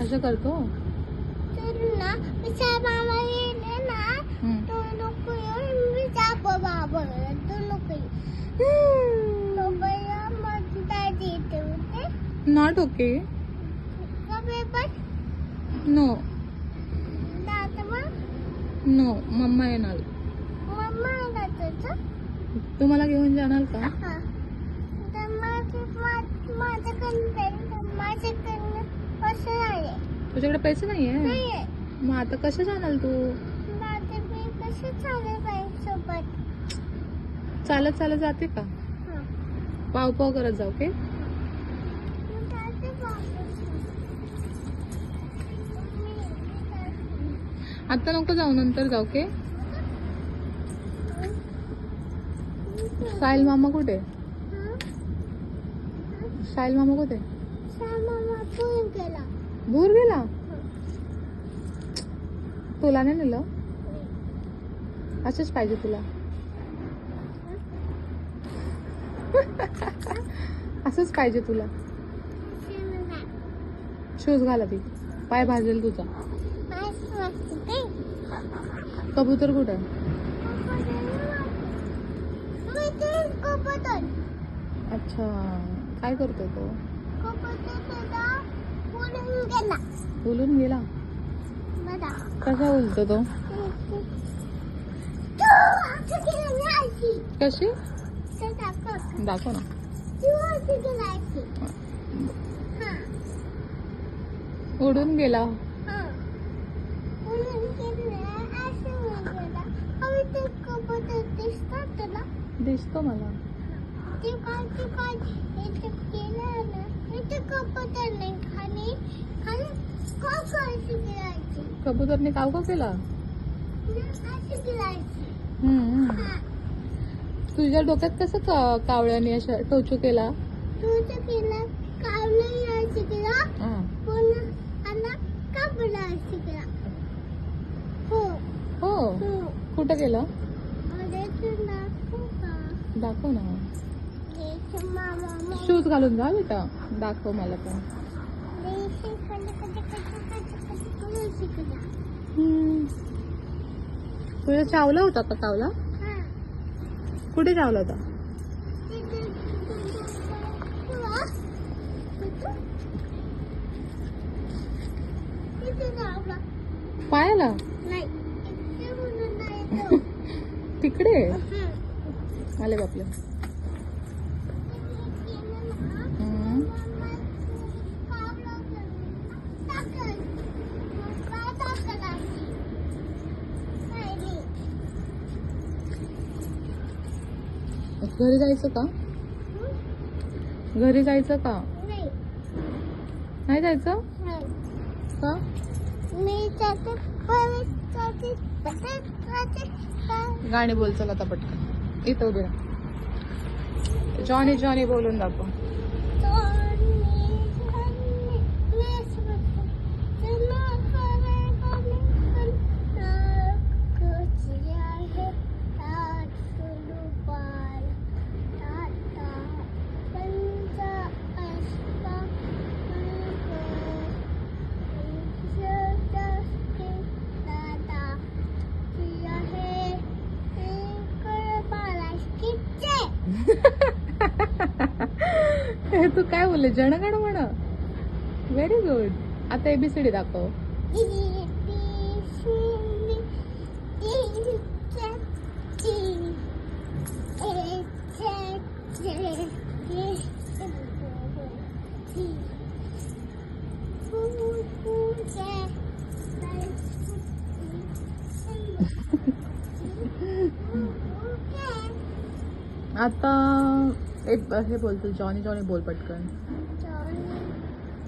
असं करतो. Not okay. No no, mamma येणार. तुम्हाला घेऊन जाणार का? तुझ्याकडे पैसे नाहीये? मग आता कसं जाणार तू? चालत चालत जाते का? पाव पाव करत जाऊ. ओके. आता नको जाऊ, नंतर जाऊ. ओके. साहिल मामा कुठे? साहिल मामा कुठे? भूर गेला. तुला नाही नेलं? असंच पाहिजे तुला? असंच पाहिजे तुला? शूज घाला ती, पाय भाजेल तुझा. कबूतर कुठे? अच्छा, काय करतो तो? उलून गेला. कसा उलतो तो? कशी? दाखव ना. उडून गेला. दिसतो मला. कबूतरने काव का केला? तुझ्या डोक्यात कसं कावळ्याने अशा टोचू केला? हो. कुठं केलं? दाखव ना. शूज घालून जा बेटा. दाखव मला पण. तुझा चावला होता का कावला? कुठे चावला होता? पायाला? तिकडे आले बापले. घरी जायचं का? घरी जायचं का? नाही जायचं का? गाणी बोल चल आता पटकन. इथं उभे राहा. जॉनी जॉनी बोलून दाखव. तू काय बोलले? जनगण म्हण. Very good. आता एबीसीडी दाखव. आता हे बोलतो जॉनी जॉनी बोल पटकन.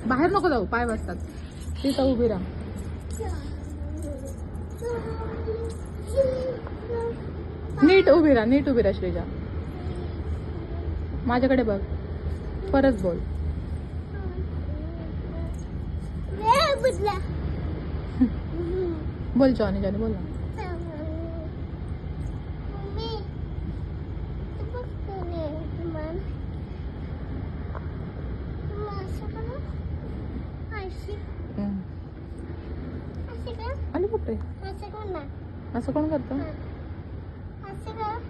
बाहेर नको जाऊ, पाय वाजतात. तिथं उभी राहा. नीट उभी राहा, नीट उभी राहा श्रीजा. माझ्याकडे बघ. परत बोल. बोल जॉनी जॉनी बोल ना. लॉलीपॉप आहे. असं कोण करतं?